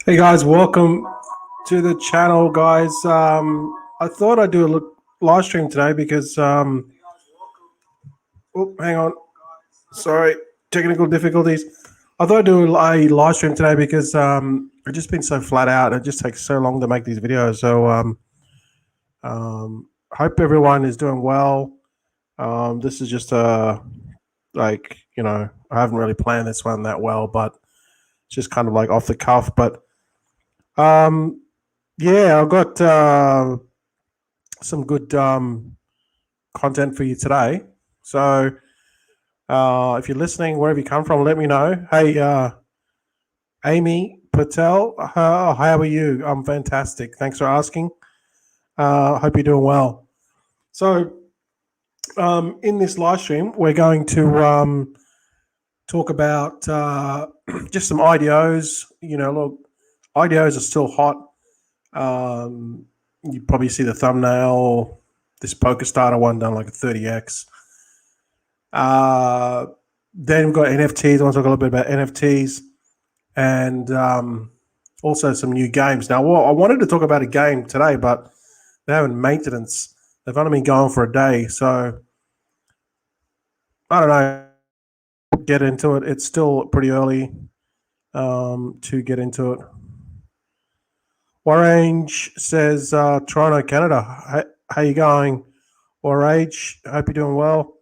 Hey guys, welcome to the channel, guys. I thought I'd do a live stream today because hang on, sorry, technical difficulties. I thought I'd do a live stream today because I've just been so flat out. It just takes so long to make these videos. So hope everyone is doing well. This is just I haven't really planned this one that well, but it's just kind of like off the cuff. But yeah, I've got some good content for you today. So if you're listening, wherever you come from, let me know. Hey, Amy Patel, how are you? I'm fantastic. Thanks for asking. Hope you're doing well. So in this live stream, we're going to talk about just some IDOs. Look, IDOs are still hot. You probably see the thumbnail. This poker starter one done like a 30x. Then we've got NFTs. I want to talk a little bit about NFTs and also some new games. Now, I wanted to talk about a game today, but they're having maintenance. They've only been going for a day, so I don't know. Get into it. It's still pretty early to get into it. Orange says, Toronto, Canada. How you going? Orange, hope you're doing well.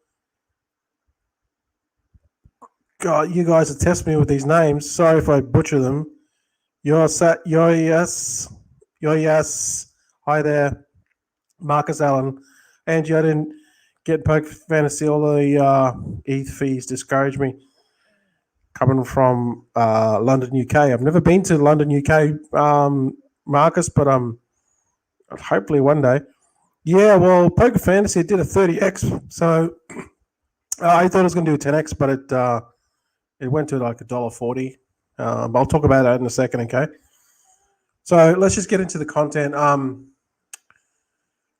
God, you guys are testing me with these names. Sorry if I butcher them. Yes. Hi there, Marcus Allen. Angie, I didn't get Polkafantasty. All the ETH fees discouraged me. Coming from London, UK. I've never been to London, UK, Marcus, but hopefully one day. Yeah, well, Polkafantasty did a 30x, so I thought it was going to do a 10x, but it went to like $1.40. I'll talk about that in a second, okay? So let's just get into the content. Now,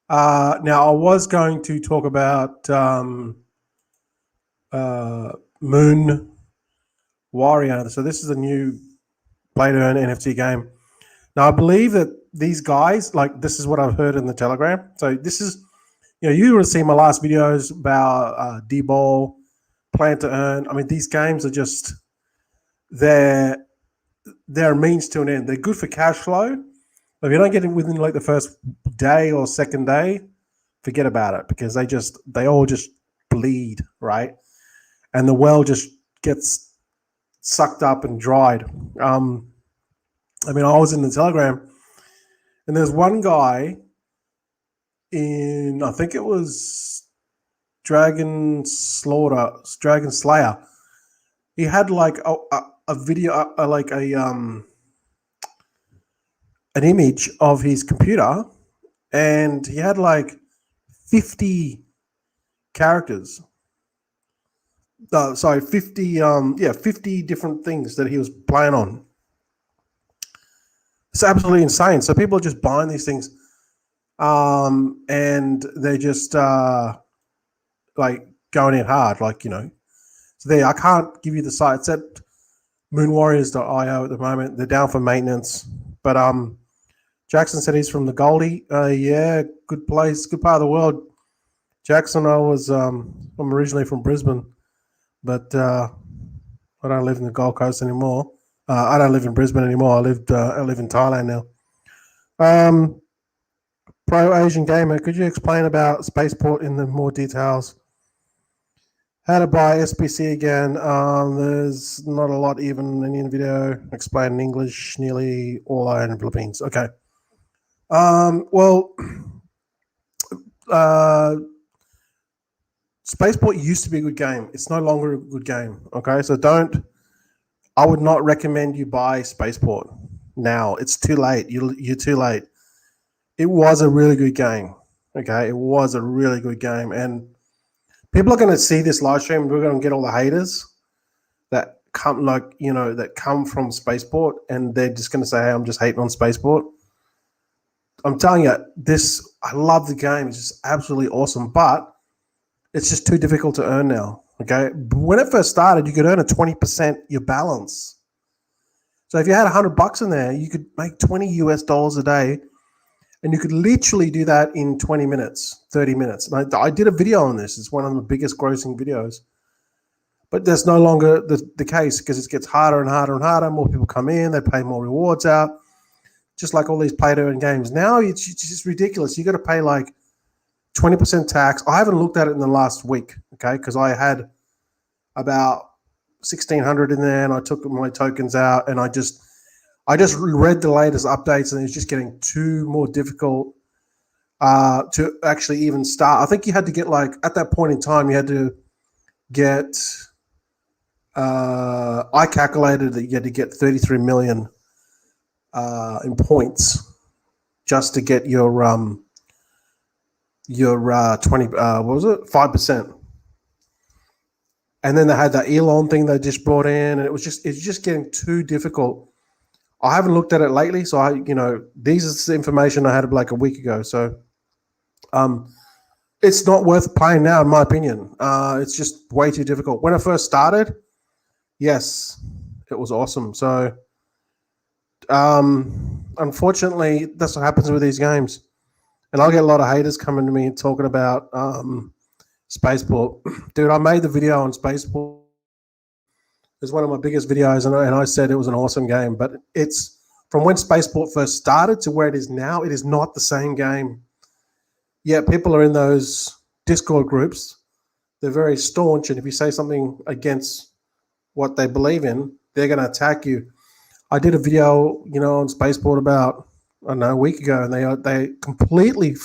I was going to talk about Moon Warrior. So this is a new play-to-earn NFT game. Now, I believe that these guys, like, this is what I've heard in the Telegram. So this is, you would have seen my last videos about D-Ball, Plan to Earn. I mean, these games are just, they're means to an end. They're good for cash flow. But if you don't get it within like the first day or second day, forget about it, because they all just bleed, right? And the well just gets sucked up and dried. I was in the Telegram, and there's one guy in, I think it was Dragon Slayer. He had like a video, an image of his computer, and he had like 50 characters. 50 different things that he was playing on. It's absolutely insane. So people are just buying these things, and they're just like going in hard, So there, I can't give you the site. It's at moonwarriors.io at the moment. They're down for maintenance, but Jackson said he's from the Goldie. Yeah, good place, good part of the world. Jackson, I'm originally from Brisbane, but I don't live in the Gold Coast anymore. I don't live in Brisbane anymore. I live in Thailand now. Pro Asian Gamer, could you explain about Spaceport in the more details? How to buy SPC again? There's not a lot even in the video. Explain in English. Nearly all I own in Philippines. Okay. Spaceport used to be a good game. It's no longer a good game. Okay, so I would not recommend you buy Spaceport now. It's too late. You're too late. It was a really good game. Okay, it was a really good game, and people are going to see this live stream. We're going to get all the haters that come from Spaceport, and they're just going to say, "Hey, I'm just hating on Spaceport." I'm telling you, I love the game. It's just absolutely awesome, but it's just too difficult to earn now. Okay, when it first started, you could earn a 20% your balance. So if you had $100 in there, you could make $20 a day, and you could literally do that in 20 minutes, 30 minutes. And I did a video on this. It's one of the biggest grossing videos. But that's no longer the case because it gets harder and harder and harder. More people come in, they pay more rewards out, just like all these play-to-earn games. Now it's just ridiculous. You got to pay like 20% tax. I haven't looked at it in the last week, okay, because I had about 1,600 in there, and I took my tokens out, and I just read the latest updates, and it's just getting too more difficult to actually even start. I think you had to get, like, at that point in time, you had to get. I calculated that you had to get 33 million in points just to get your 20 what was it, 5%. And then they had that Elon thing they just brought in, and it's just getting too difficult. I haven't looked at it lately, so these is the information I had like a week ago. So it's not worth playing now, in my opinion. It's just way too difficult. When I first started, yes, it was awesome. So unfortunately, that's what happens with these games. And I'll get a lot of haters coming to me talking about Spaceport. Dude, I made the video on Spaceport. It's one of my biggest videos, and I said it was an awesome game. But it's from when Spaceport first started to where it is now, it is not the same game. Yeah, people are in those Discord groups. They're very staunch, and if you say something against what they believe in, they're going to attack you. I did a video, on Spaceport about, I don't know, a week ago, and they completely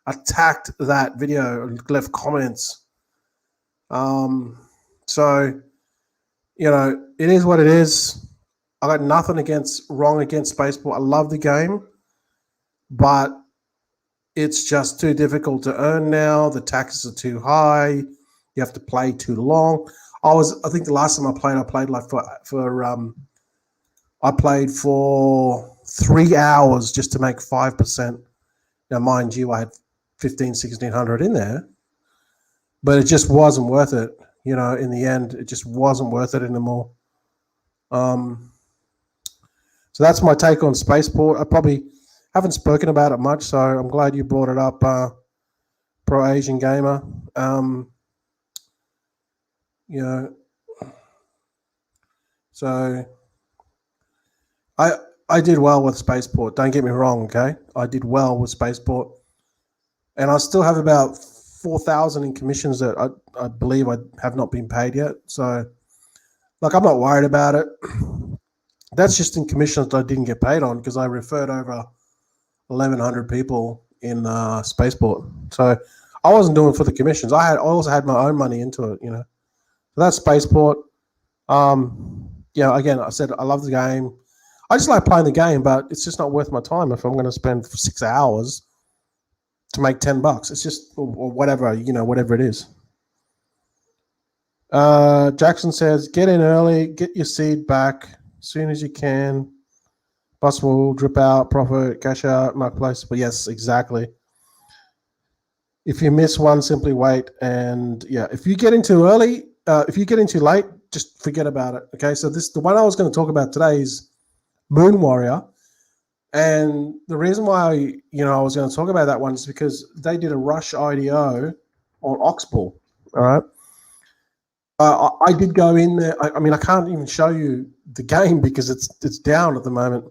attacked that video and left comments. So, it is what it is. I got nothing wrong against Spaceport. I love the game, but it's just too difficult to earn now. The taxes are too high. You have to play too long. I think the last time I played like I played for 3 hours just to make 5%. Now, mind you, I had 1,600 in there, but it just wasn't worth it. In the end, it just wasn't worth it anymore. So that's my take on Spaceport. I probably haven't spoken about it much, so I'm glad you brought it up, Pro Asian Gamer. So I did well with Spaceport. Don't get me wrong, okay? I did well with Spaceport, and I still have about 4,000 in commissions that I believe I have not been paid yet. So, I'm not worried about it. That's just in commissions that I didn't get paid on because I referred over 1,100 people in Spaceport. So I wasn't doing it for the commissions. I also had my own money into it. So that's Spaceport. Again, I said I love the game. I just like playing the game, but it's just not worth my time if I'm going to spend 6 hours to make $10. It's just, or whatever, whatever it is. Jackson says, get in early, get your seed back as soon as you can. Bus will drip out, profit, cash out, marketplace. But yes, exactly. If you miss one, simply wait. And if you get in too early, if you get in too late, just forget about it. Okay, so the one I was going to talk about today is Moon Warrior. And the reason why I was going to talk about that one is because they did a rush IDO on Oxball. All right. I did go in there. I mean, I can't even show you the game because it's down at the moment.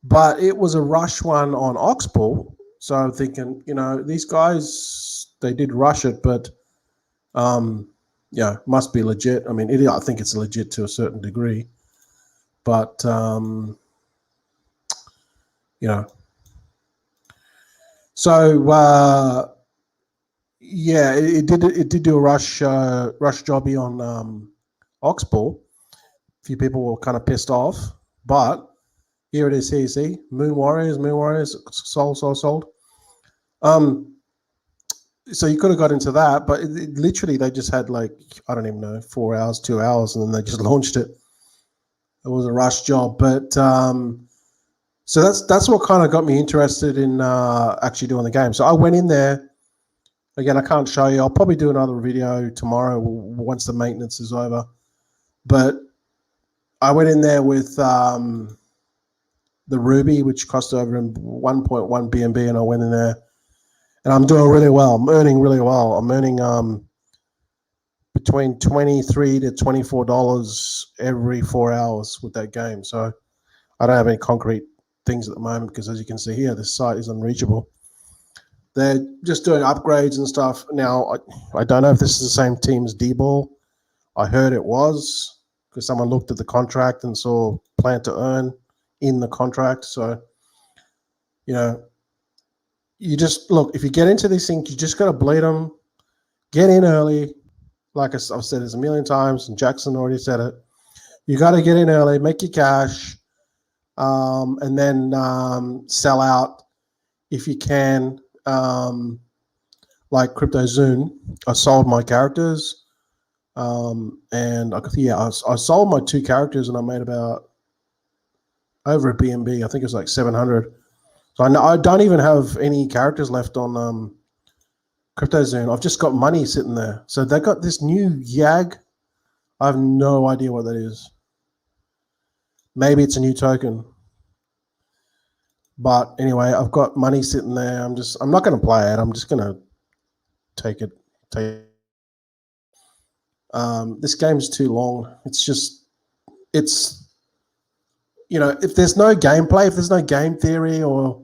But it was a rush one on Oxball. So I'm thinking, these guys, they did rush it, but must be legit. I mean, I think it's legit to a certain degree. But so it did do a rush jobby on Oxball. A few people were kind of pissed off, but here it is. Here you see Moon Warriors, sold. So you could have got into that, but literally they just had I don't even know, 4 hours, 2 hours, and then they just launched it. It was a rush job, but so that's what kind of got me interested in actually doing the game. So I went in there. Again, I can't show you. I'll probably do another video tomorrow once the maintenance is over. But I went in there with the Ruby, which cost over 1.1 BNB, and I went in there, and I'm doing really well. I'm earning really well. I'm earning between $23 to $24 every 4 hours with that game. So I don't have any concrete things at the moment because, as you can see here, this site is unreachable. They're just doing upgrades and stuff. Now, I don't know if this is the same team as D-Ball. I heard it was because someone looked at the contract and saw plan to earn in the contract. So, you know, you just look, if you get into these things, you just got to bleed them, get in early. Like I've said this a million times, and Jackson already said it. You got to get in early, make your cash, and then sell out if you can. Like CryptoZoon, I sold my characters, and I sold my 2 characters, and I made about over a BNB. I think it was like 700. So I don't even have any characters left on CryptoZoon. I've just got money sitting there. So they got this new YAG. I have no idea what that is. Maybe it's a new token. But anyway, I've got money sitting there. I'm not going to play it. I'm just going to take it. This game's too long. It's if there's no gameplay, if there's no game theory, or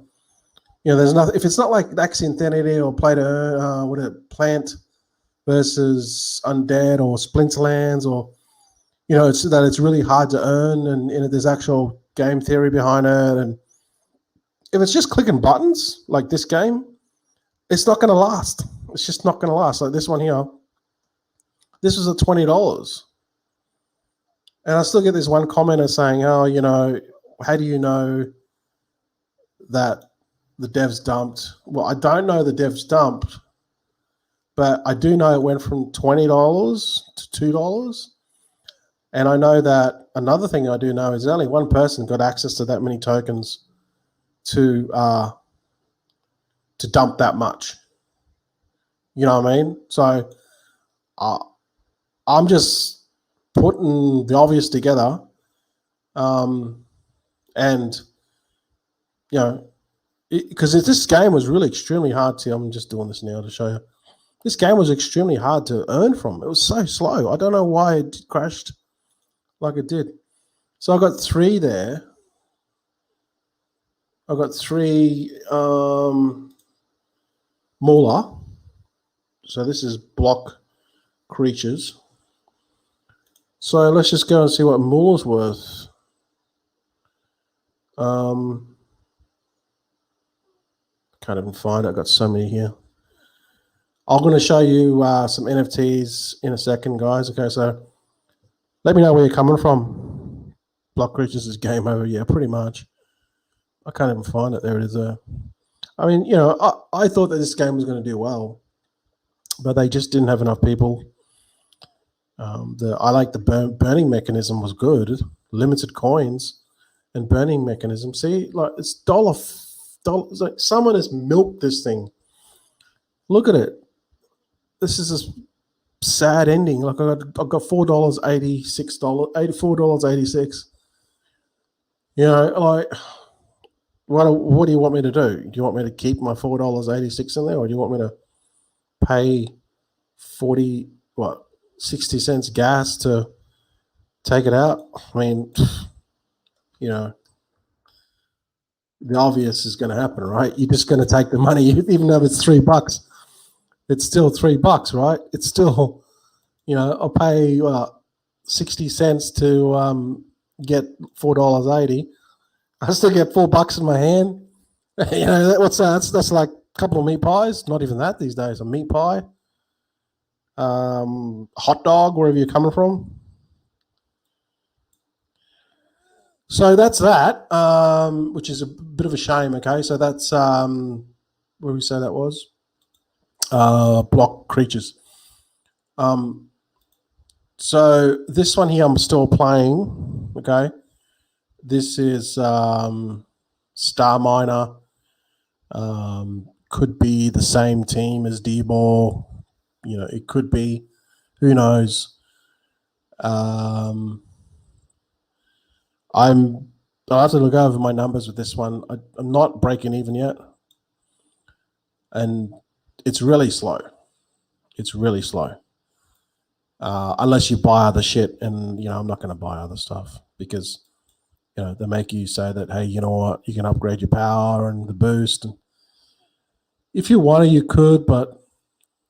there's nothing. If it's not like Axie Infinity or Play to Earn, Plant versus Undead or Splinterlands, or it's really hard to earn, and there's actual game theory behind it. And if it's just clicking buttons like this game, it's not going to last. It's just not going to last. Like this one here. This was at $20. And I still get this one commenter saying, oh, how do you know that the devs dumped? Well, I don't know the devs dumped, but I do know it went from $20 to $2. And I know that another thing I do know is only one person got access to that many tokens to dump that much. You know what I mean? So I'm just putting the obvious together, and because this game was really extremely hard to. I'm just doing this now to show you. This game was extremely hard to earn from. It was so slow. I don't know why it crashed like it did. So I got 3 there. I got 3 Moolah. So this is block creatures. So let's just go and see what Moolah's worth. Can't even find it. I've got so many here. I'm going to show you some NFTs in a second, guys. Okay, so let me know where you're coming from. Block creatures is game over. Yeah, pretty much. I can't even find it. There it is there. I mean, I thought that this game was going to do well, but they just didn't have enough people. I like the burning mechanism was good. Limited coins and burning mechanism. See, like it's dollar. It's like someone has milked this thing. Look at it. This is a sad ending. Like I got $4.86, $84.86. Like what do you want me to do? Do you want me to keep my $4.86 in there, or do you want me to pay 60 cents gas to take it out? I mean, the obvious is going to happen, right? You're just going to take the money, even though it's $3. It's still $3, right? It's still, I'll pay 60 cents to get $4.80. I still get $4 in my hand. What's that? That's like a couple of meat pies. Not even that these days. A meat pie, hot dog, wherever you're coming from. So that's that, which is a bit of a shame. Okay, so that's where we say that was block creatures. So this one here I'm still playing. Okay, this is Star Miner. Could be the same team as D-Ball. It could be. Who knows? I'll have to look over my numbers with this one. I'm not breaking even yet, and it's really slow. It's really slow. Unless you buy other shit, and I'm not going to buy other stuff because they make you say that, hey, you know what, you can upgrade your power and the boost, and if you wanted, you could, but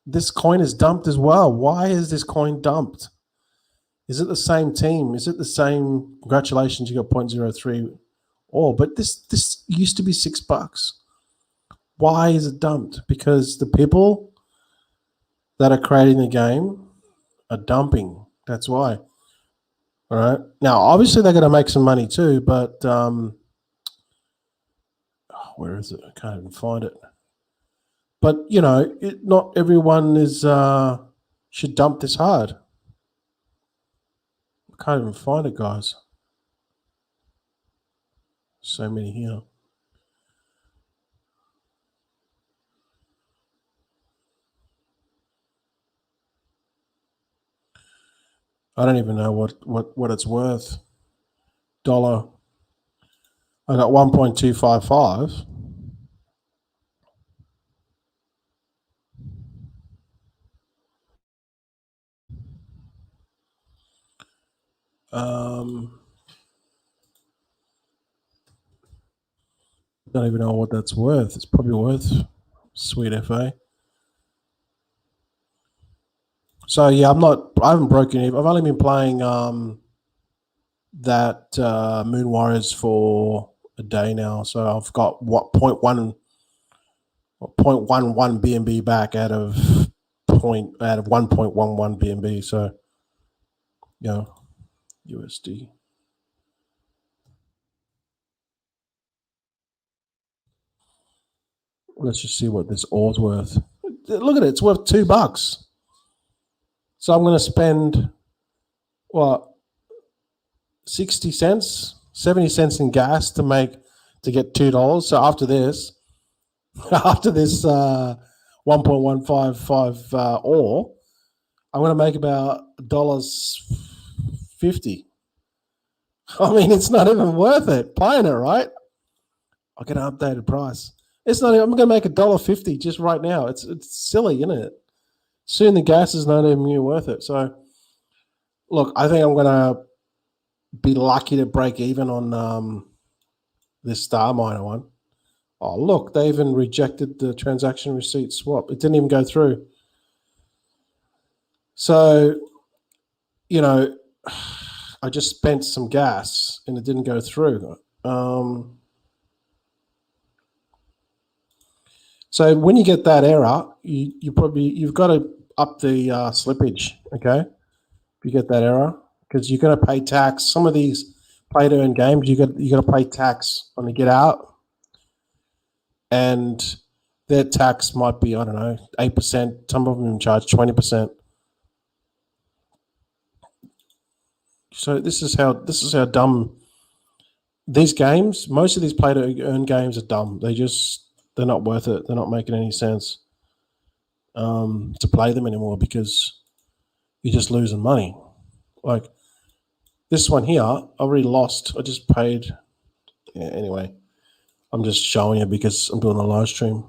this coin is dumped as well. Why is this coin dumped? Is it the same team? Is it the same? Congratulations, you got 0.03. Oh, but this used to be $6. Why is it dumped? Because the people that are creating the game are dumping. That's why. All right. Now, obviously, they're going to make some money too, but where is it? I can't even find it. But not everyone is should dump this hard. I can't even find it, guys. So many here. I don't even know what it's worth. Dollar. I got 1.255. Don't even know what that's worth. It's probably worth sweet FA. So yeah, I haven't broken even. I've only been playing that Moon Warriors for a day now. So I've got 0.11 BNB back out of 1.11 BNB. So USD. Let's just see what this ore's worth. Look at it; it's worth $2. So I'm going to spend 60 cents, 70 cents in gas to get $2. So after this 1.155 ore, I'm going to make about $1.50. I mean, it's not even worth it playing it, right? I'll get an updated price. It's not. I'm going to make $1.50 just right now. It's silly, isn't it? Soon the gas is not even worth it. So, look, I think I'm going to be lucky to break even on this Star Miner one. Oh, look, they even rejected the transaction receipt swap. It didn't even go through. So, I just spent some gas and it didn't go through. So when you get that error, you've got to up the slippage. Okay, if you get that error, because you're going to pay tax. Some of these play to earn games, you got to pay tax when they get out, and their tax might be 8%. Some of them charge 20%. So this is how dumb these games. Most of these play to earn games are dumb. They're not worth it. They're not making any sense to play them anymore because you're just losing money. Like this one here, I already lost. I just paid. Yeah, anyway, I'm just showing you because I'm doing a live stream.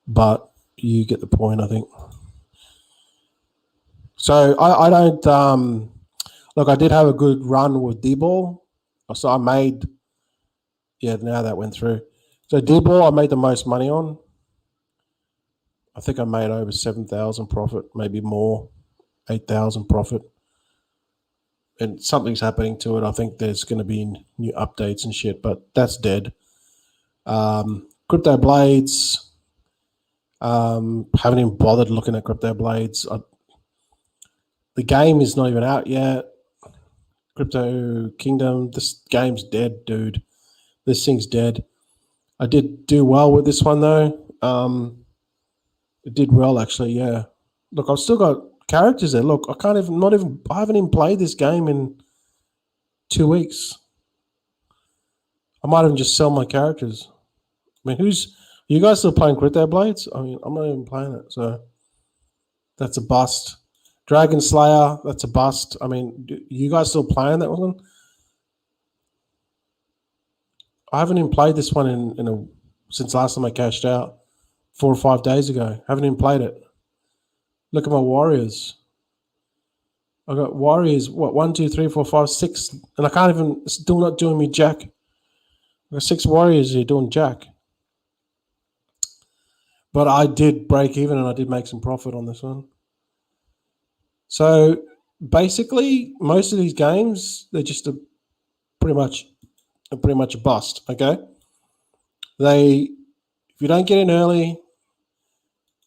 But you get the point, I think. So I don't look. I did have a good run with D-ball, so I made. Yeah, now that went through. So D-ball, I made the most money on. I think I made over 7,000 profit, maybe more, 8,000 profit. And something's happening to it. I think there's going to be new updates and shit, but that's dead. Crypto Blades, haven't even bothered looking at Crypto Blades. The game is not even out yet. Crypto Kingdom, this game's dead, dude. This thing's dead. I did do well with this one though. It did well actually, yeah. Look, I've still got characters there. Look, I haven't even played this game in 2 weeks. I might even just sell my characters. I mean, you guys still playing Crypto Blades? I mean, I'm not even playing it, so that's a bust. Dragon Slayer, that's a bust. I mean, you guys still playing that one? I haven't even played this one since last time I cashed out 4 or 5 days ago. Haven't even played it. Look at my warriors. I got warriors. What 1, 2, 3, 4, 5, 6, and I can't even. It's still not doing me jack. I got 6 warriors here doing jack. But I did break even and I did make some profit on this one. So basically, most of these games they're just pretty much a bust. Okay, if you don't get in early,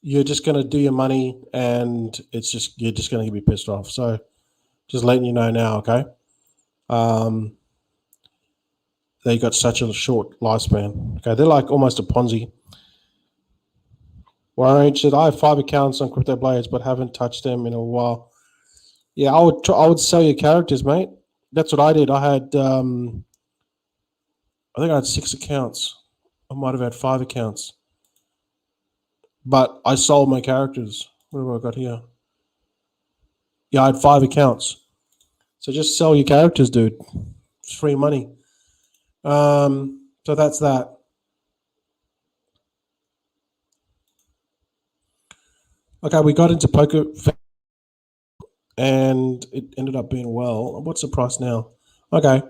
you're just going to do your money, and you're just going to be pissed off. So just letting you know now. Okay, they got such a short lifespan. Okay, they're like almost a Ponzi. Warren said, I have 5 accounts on Crypto Blades, but haven't touched them in a while. Yeah, I would sell your characters, mate. That's what I did. I think I had 6 accounts. I might have had 5 accounts. But I sold my characters. What have I got here? Yeah, I had 5 accounts. So just sell your characters, dude. It's free money. So that's that. Okay, we got into poker and it ended up being well. What's the price now? Okay,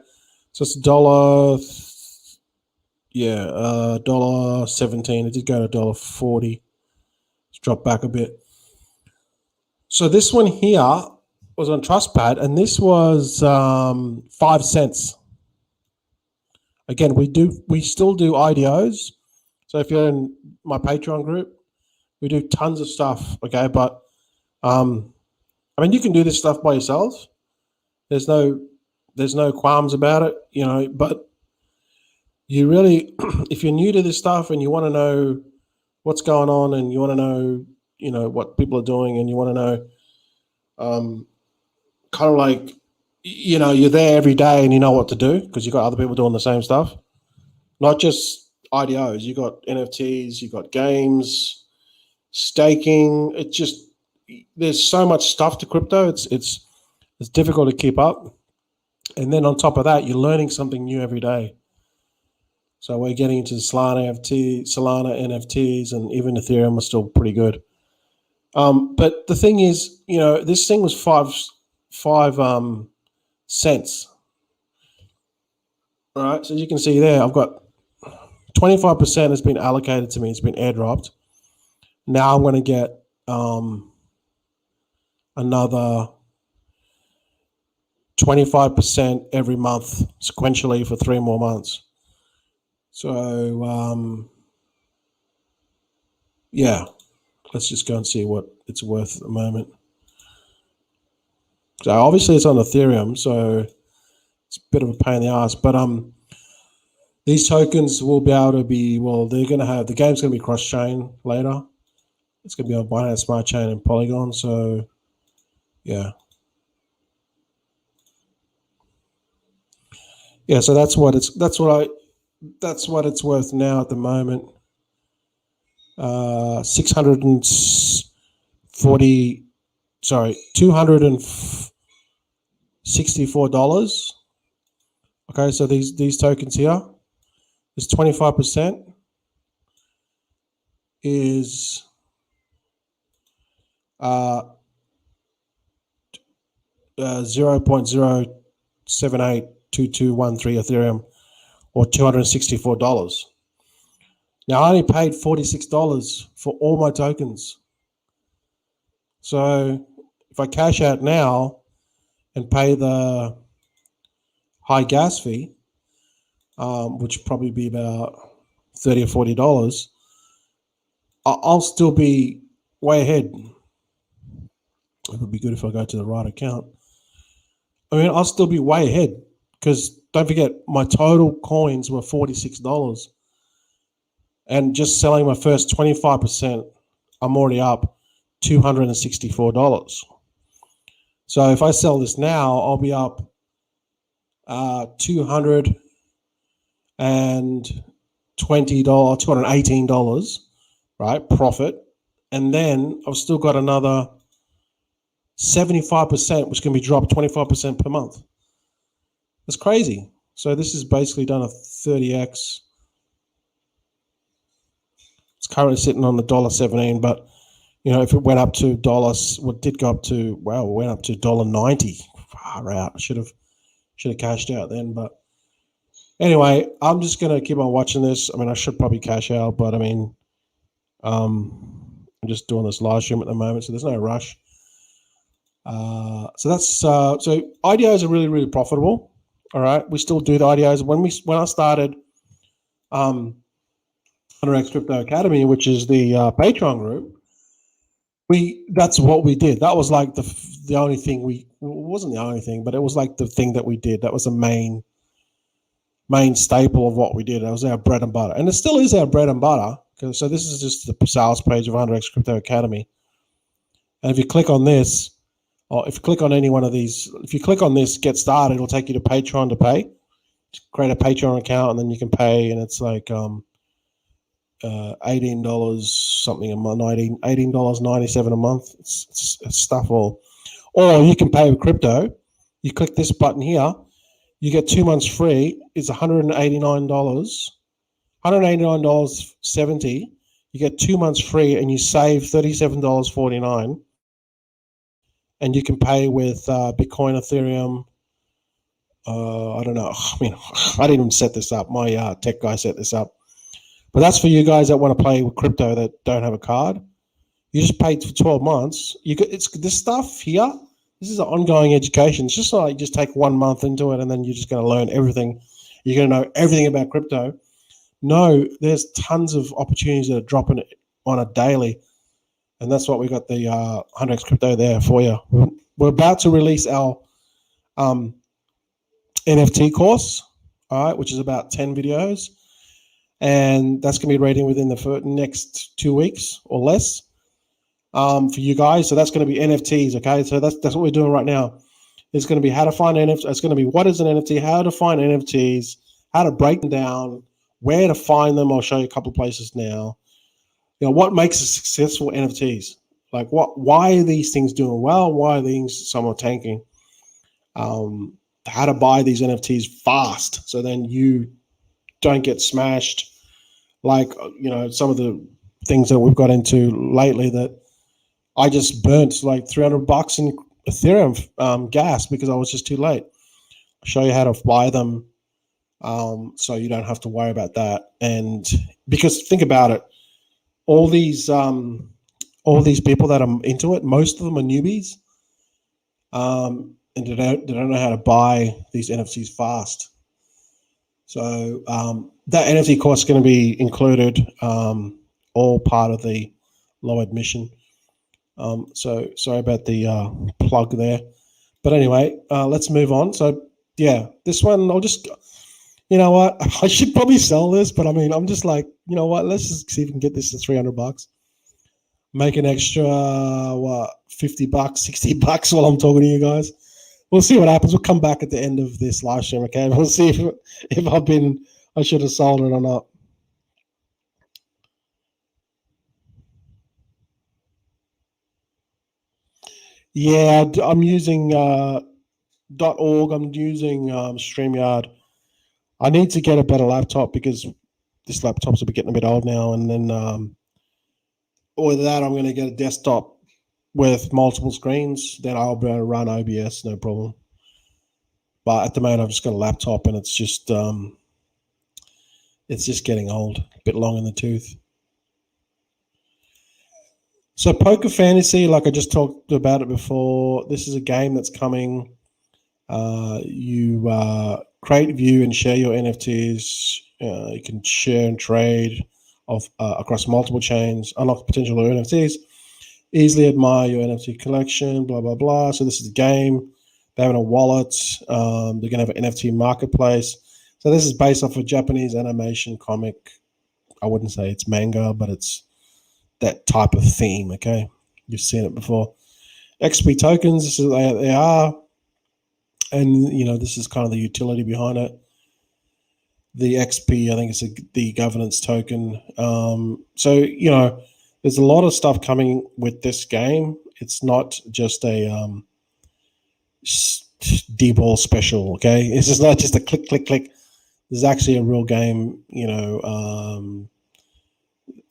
so it's $1. Yeah, $1.17. It did go to $1.40. It's dropped back a bit. So this one here was on TrustPad, and this was 5 cents. Again, we still do IDOs. So if you're in my Patreon group, we do tons of stuff. Okay, but I mean, you can do this stuff by yourself. There's no qualms about it, you know. But you really, if you're new to this stuff and you want to know what's going on and you want to know, you know, what people are doing and you want to know, kind of like, you know, you're there every day and you know what to do because you've got other people doing the same stuff. Not just IDOs, you got NFTs, you got games, staking. It's just there's so much stuff to crypto. It's difficult to keep up. And then on top of that, you're learning something new every day. So we're getting into Solana NFTs, and even Ethereum are still pretty good. But the thing is, you know, this thing was five cents. All right, so you can see there, I've got 25% has been allocated to me. It's been airdropped. Now I'm going to get another 25% every month sequentially for 3 more months. So, yeah, let's just go and see what it's worth at the moment. So obviously it's on Ethereum, so it's a bit of a pain in the ass. But these tokens will be able to be, well, they're going to have, the game's going to be cross-chain later. It's going to be on Binance Smart Chain and Polygon. So, yeah. Yeah, so that's what it's worth now at the moment. $264. Okay, so these tokens here is 25% is 0.0782213 Ethereum, or $264. Now I only paid $46 for all my tokens. So if I cash out now and pay the high gas fee, which probably be about $30 or $40, I'll still be way ahead. It would be good if I go to the right account. I mean, I'll still be way ahead because don't forget, my total coins were $46. And just selling my first 25%, I'm already up $264. So if I sell this now, I'll be up $218, right, profit. And then I've still got another 75%, which can be dropped 25% per month. That's crazy. So this is basically done a 30x. It's currently sitting on the $1.17, but if it went up to dollars, what did go up to? Wow, it went up to $1.90. Far out. I should have cashed out then, but anyway, I'm just gonna keep on watching this. I mean, I should probably cash out, but I mean, I'm just doing this live stream at the moment, so there's no rush. So that's so IDOs are really, really profitable. All right, we still do the IDOs. When I started 100x Crypto Academy, which is the Patreon group, that's what we did. That was like the only thing it wasn't the only thing, but it was like the thing that we did. That was the main staple of what we did. That was our bread and butter, and it still is our bread and butter. So this is just the sales page of 100x Crypto Academy, and if you click on this, or if you click on any one of these, if you click on this, get started, it'll take you to Patreon to pay. Create a Patreon account, and then you can pay, and it's like $18 something a month, $18.97 a month. It's stuff all. Or you can pay with crypto. You click this button here, you get 2 months free. It's $189.70. You get 2 months free, and you save $37.49. And you can pay with Bitcoin, Ethereum. I don't know. I mean, I didn't even set this up. My tech guy set this up. But that's for you guys that want to play with crypto that don't have a card. You just pay for 12 months. It's this stuff here. This is an ongoing education. It's just like just take 1 month into it, and then you're just going to learn everything. You're going to know everything about crypto. No, there's tons of opportunities that are dropping on a daily. And that's what we got the 100x Crypto there for you. We're about to release our NFT course, all right, which is about 10 videos. And that's going to be ready within the next 2 weeks or less for you guys. So that's going to be NFTs, okay? So that's what we're doing right now. It's going to be how to find NFTs. It's going to be what is an NFT, how to find NFTs, how to break them down, where to find them. I'll show you a couple of places now. What makes a successful NFTs? Like why are these things doing well? Why are some are tanking? How to buy these NFTs fast so then you don't get smashed like some of the things that we've got into lately that I just burnt like $300 in Ethereum gas because I was just too late. I'll show you how to buy them so you don't have to worry about that. And because think about it, all these people that are into it, most of them are newbies, and they don't know how to buy these NFTs fast. So that NFT course is going to be included, all part of the low admission. So sorry about the plug there, but anyway, let's move on. So yeah, this one I'll just, what, I should probably sell this, but I mean, I'm just like, what, let's just see if we can get this to $300. Make an extra, $50, $60 while I'm talking to you guys. We'll see what happens. We'll come back at the end of this live stream, okay? We'll see if I should have sold it or not. Yeah, I'm using .org. I'm using StreamYard. I need to get a better laptop because this laptop's getting a bit old now. And then with that, I'm going to get a desktop with multiple screens. Then I'll be able to run OBS, no problem. But at the moment, I've just got a laptop, and it's just getting old, a bit long in the tooth. So Polkafantasty, like I just talked about it before, this is a game that's coming. You create, view, and share your NFTs. You can share and trade across multiple chains, unlock potential NFTs, easily admire your NFT collection, blah, blah, blah. So this is the game. They're having a wallet. They're going to have an NFT marketplace. So this is based off a Japanese animation comic. I wouldn't say it's manga, but it's that type of theme, okay? You've seen it before. XP tokens, this is what they are. And, this is kind of the utility behind it. The XP, I think it's the governance token. So, there's a lot of stuff coming with this game. It's not just a D-ball special. Okay, it's just not just a click, click, click. There's actually a real game,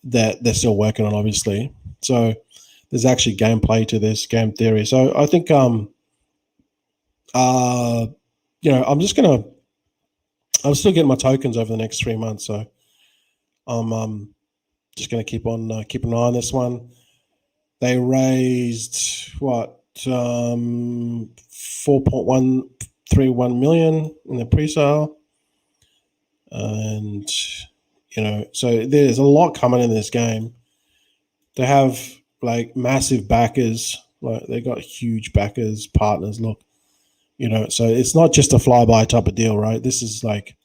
that they're still working on, obviously. So there's actually gameplay to this, game theory. So I think, I'm still getting my tokens over the next 3 months. So I'm just gonna keep an eye on this one. They raised what 4.131 million in the pre-sale, and so there's a lot coming in this game. They have like massive backers, like they got huge backers, partners. Look, so it's not just a flyby type of deal, right? This is like,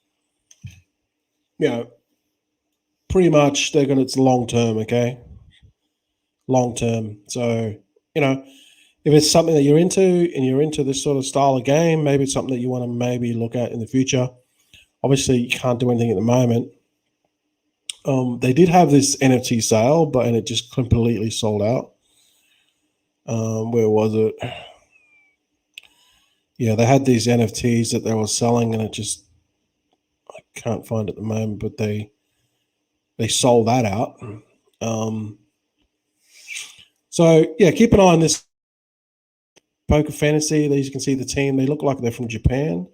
pretty much it's long term, okay? Long term. So, if it's something that you're into and you're into this sort of style of game, maybe it's something that you want to maybe look at in the future. Obviously, you can't do anything at the moment. They did have this NFT sale, and it just completely sold out. Where was it? Yeah, they had these NFTs that they were selling, and I can't find it at the moment, but they sold that out. So yeah, keep an eye on this Poker Fantasy. As you can see, the team, they look like they're from Japan.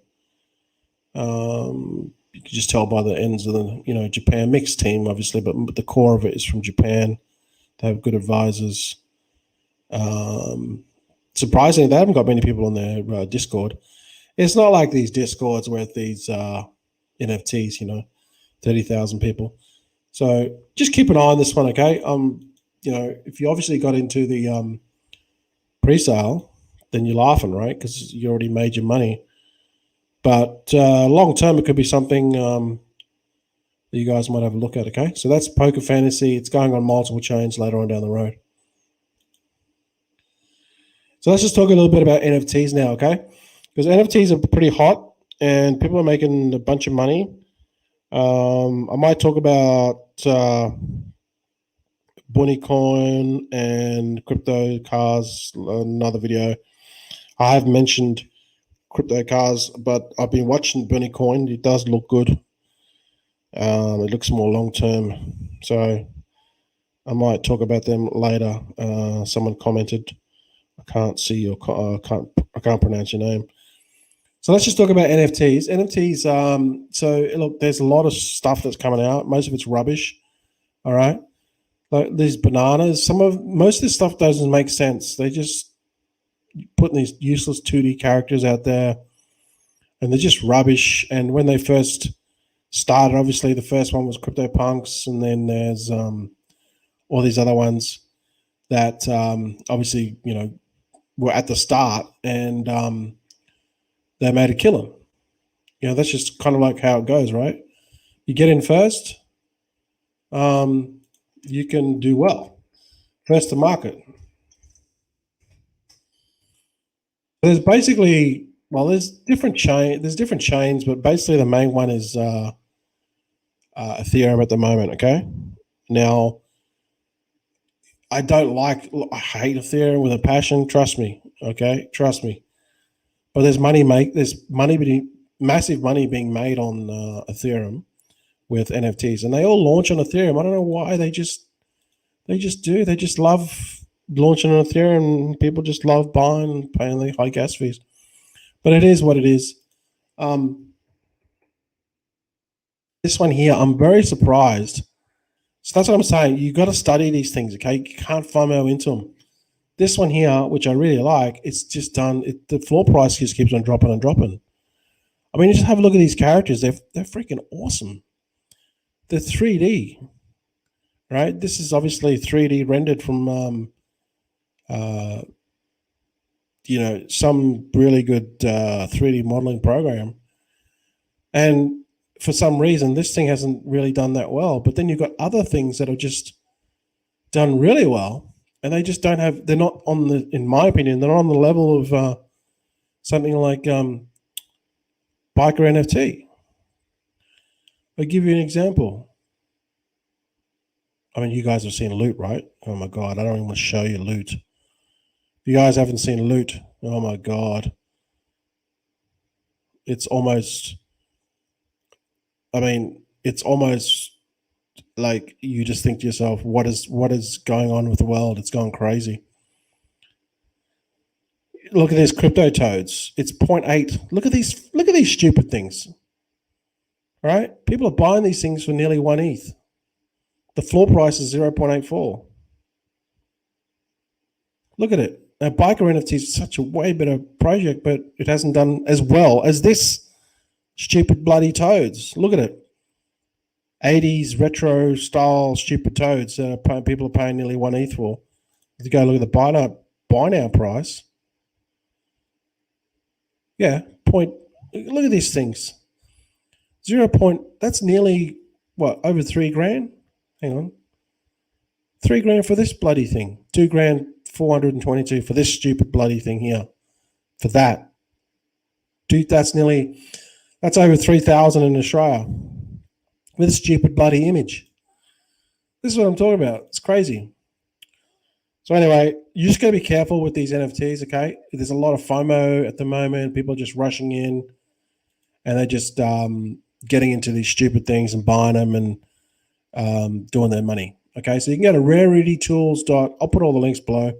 You can just tell by the ends of the Japan mixed team, obviously, but the core of it is from Japan. They have good advisors. Surprisingly, they haven't got many people on their Discord. It's not like these Discords where these NFTs, 30,000 people. So just keep an eye on this one, okay? If you obviously got into the pre-sale, then you're laughing, right? Because you already made your money. But long term, it could be something that you guys might have a look at, okay? So that's Poker Fantasy. It's going on multiple chains later on down the road. So let's just talk a little bit about NFTs now, okay? Because NFTs are pretty hot and people are making a bunch of money. I might talk about Bunnycoin and crypto cars, another video. I have mentioned crypto cars, but I've been watching Bunnycoin. It does look good. It looks more long term. So I might talk about them later. Someone commented, I can't see your, I can't pronounce your name. So let's just talk about NFTs. NFTs. So look, there's a lot of stuff that's coming out. Most of it's rubbish. All right. Like these bananas. Most of this stuff doesn't make sense. They just putting these useless 2D characters out there, and they're just rubbish. And when they first started, obviously the first one was CryptoPunks, and then there's all these other ones that obviously were at the start, and they made a killing. That's just kind of like how it goes, right? You get in first, you can do well. First to market. There's basically, there's different chains, but basically the main one is Ethereum at the moment. Okay, now I hate Ethereum with a passion. Trust me. Okay, trust me. But there's massive money being made on Ethereum with NFTs, and they all launch on Ethereum. I don't know why they just do. They just love launching on Ethereum. People just love buying and paying the high gas fees. But it is what it is. This one here, I'm very surprised. So that's what I'm saying. You got to study these things, okay? You can't FOMO into them. This one here, which I really like, it's just done. The floor price just keeps on dropping and dropping. I mean, just have a look at these characters. They're freaking awesome. They're 3D, right? This is obviously 3D rendered from some really good 3D modeling program. And for some reason, this thing hasn't really done that well. But then you've got other things that are just done really well, and they just don't have. They're not on the, in my opinion, they're not on the level of something like Biker NFT. I'll give you an example. I mean, you guys have seen loot, right? Oh my god, I don't even want to show you loot. you guys haven't seen loot, oh my God. It's almost, I mean, it's almost like you just think to yourself, what is going on with the world? It's gone crazy. Look at these crypto toads. It's 0.8. Look at these stupid things. All right? People are buying these things for nearly 1 ETH. The floor price is 0.84. Look at it. Now, Biker NFT is such a way better project, but it hasn't done as well as this stupid bloody toads. Look at it. 80s retro style stupid toads that people are paying nearly 1 ETH for. If you go look at the buy now price, yeah, look at these things. 0. That's nearly, what, over 3 grand? Hang on. 3 grand for this bloody thing. 2 grand 422 for this stupid bloody thing here. For that. Dude, that's over 3,000 in Australia. With a stupid bloody image. This is what I'm talking about. It's crazy. So anyway, you just got to be careful with these NFTs, okay? There's a lot of FOMO at the moment. People are just rushing in and they're just getting into these stupid things and buying them and doing their money. Okay, so you can go to raritytools. I'll put all the links below.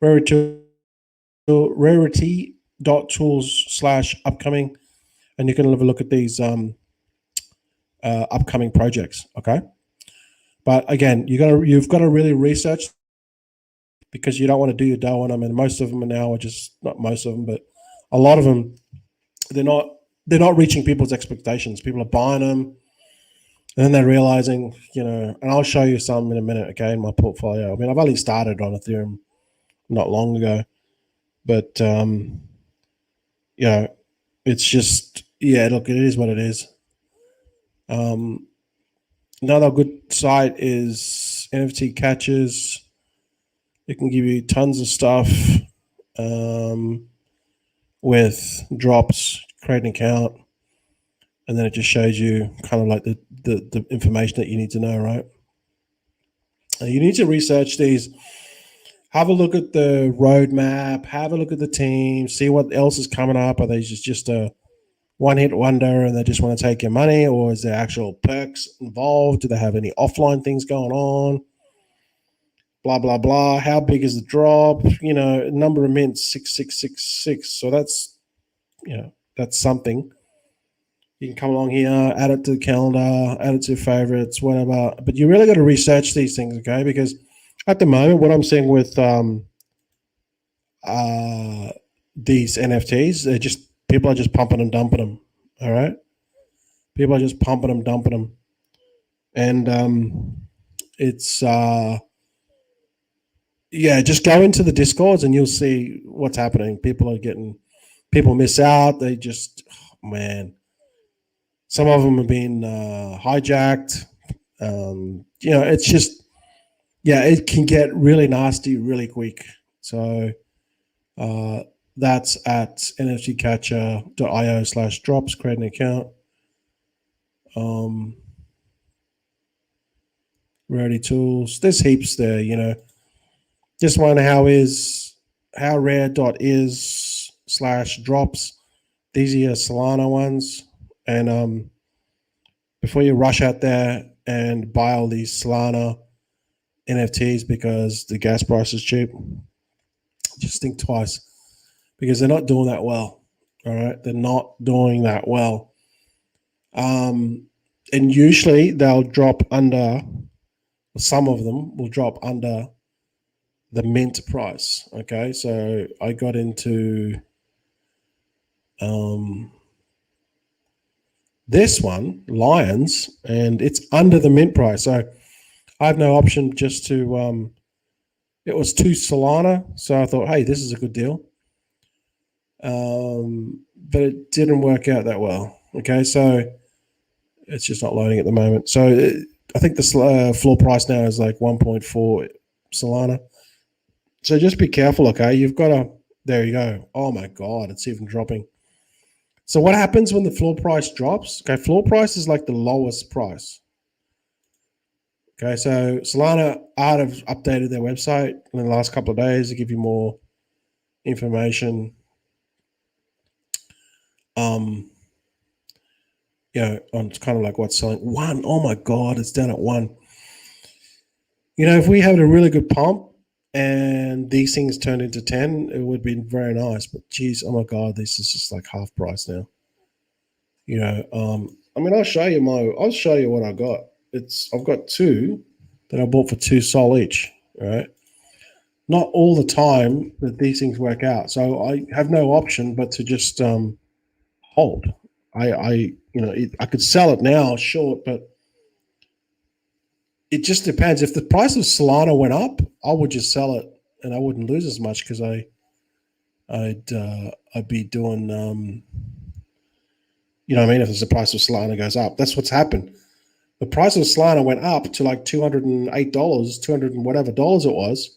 Rarity.tools/upcoming, and you can have a look at these upcoming projects. Okay, but again, you've got to really research, because you don't want to do your dough on them. And most of them now are just, not most of them, but a lot of them, they're not reaching people's expectations. People are buying them. And then they're realizing, and I'll show you some in a minute, okay, in my portfolio. I mean, I've only started on Ethereum not long ago, but, it's just, look, it is what it is. Another good site is NFT Catchers. It can give you tons of stuff with drops, create an account, and then it just shows you kind of like the information that you need to know, right? You need to research these. Have a look at the roadmap. Have a look at the team. See what else is coming up. Are they just a one-hit wonder and they just want to take your money? Or is there actual perks involved? Do they have any offline things going on? Blah, blah, blah. How big is the drop? Number of mints, 6666. So that's, that's something. You can come along here, add it to the calendar, add it to your favorites, whatever. But you really got to research these things, okay? Because at the moment, what I'm seeing with these NFTs, people are just pumping and dumping them. All right, people are just pumping them, dumping them, and it's just go into the Discords and you'll see what's happening. People miss out. They just, man. Some of them have been hijacked. It's just, it can get really nasty really quick. So that's at nftcatcher.io/drops, create an account. Rarity Tools. There's heaps there, This one, howrare.is/drops. These are your Solana ones. And before you rush out there and buy all these Solana NFTs because the gas price is cheap, just think twice, because they're not doing that well. All right, they're not doing that well. And usually they'll drop under. Some of them will drop under the mint price. Okay, so I got into this one, Lions, and it's under the mint price. So I have no option just to, it was 2 Solana. So I thought, hey, this is a good deal. But it didn't work out that well. Okay, so it's just not loading at the moment. So I think the floor price now is like 1.4 Solana. So just be careful, okay? You've got to, there you go. Oh my God, it's even dropping. So what happens when the floor price drops? Okay, floor price is like the lowest price. Okay, so Solana Art have updated their website in the last couple of days to give you more information. On kind of like what's selling. 1, oh my God, it's down at 1. If we had a really good pump and these things turned into 10, it would be very nice. But geez, oh my God, this is just like half price now. I'll show you what I got. I've got 2 that I bought for 2 Sol each. Right. Not all the time that these things work out. So I have no option but to just hold. I could sell it now short, but it just depends. If the price of Solana went up, I would just sell it and I wouldn't lose as much because I'd be doing if the price of Solana goes up. That's what's happened. The price of Solana went up to like $208, $200 and whatever dollars it was.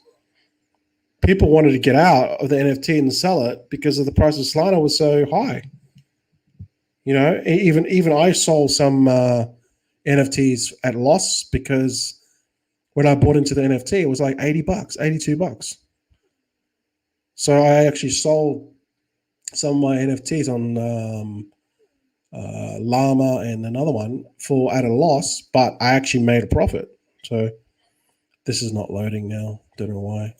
People wanted to get out of the NFT and sell it because of the price of Solana was so high. Even I sold some NFTs at loss because when I bought into the NFT, it was like $80, $82. So I actually sold some of my NFTs on Llama and another one at a loss, but I actually made a profit. So this is not loading now. Don't know why.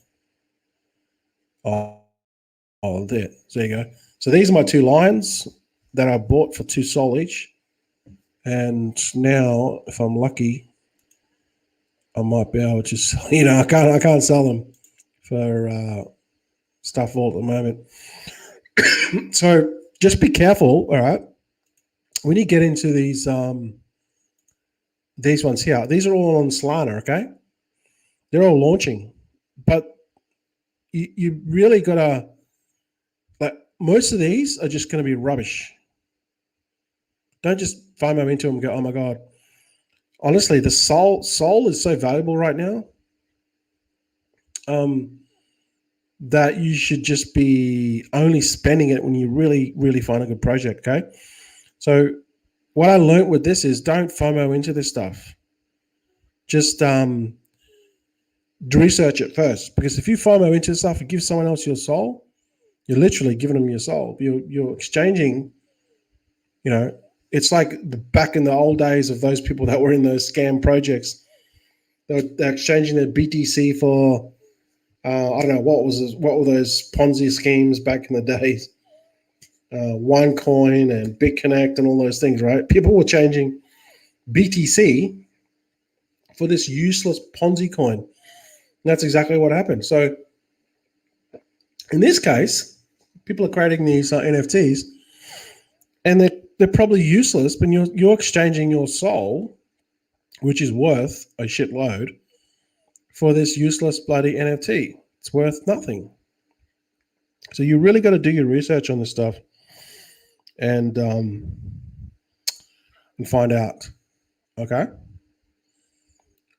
There you go. So these are my 2 lions that I bought for 2 Sol each. And now, if I'm lucky, I might be able to sell, I can't sell them for stuff all at the moment. So just be careful, all right? When you get into these ones here, these are all on Solana, okay? They're all launching. But you really got to, like, most of these are just going to be rubbish. Don't just FOMO into them and go, oh my God. Honestly, the Sol is so valuable right now that you should just be only spending it when you really, really find a good project, okay? So what I learned with this is don't FOMO into this stuff. Just research it first, because if you FOMO into stuff and give someone else your Sol, you're literally giving them your Sol. You're exchanging, it's like back in the old days of those people that were in those scam projects. They're exchanging their BTC for, I don't know, what were those Ponzi schemes back in the days? OneCoin and BitConnect and all those things, right? People were changing BTC for this useless Ponzi coin. And that's exactly what happened. So in this case, people are creating these NFTs, and they're probably useless, but you're exchanging your Sol, which is worth a shitload, for this useless bloody NFT. It's worth nothing. So you really got to do your research on this stuff and find out. Okay.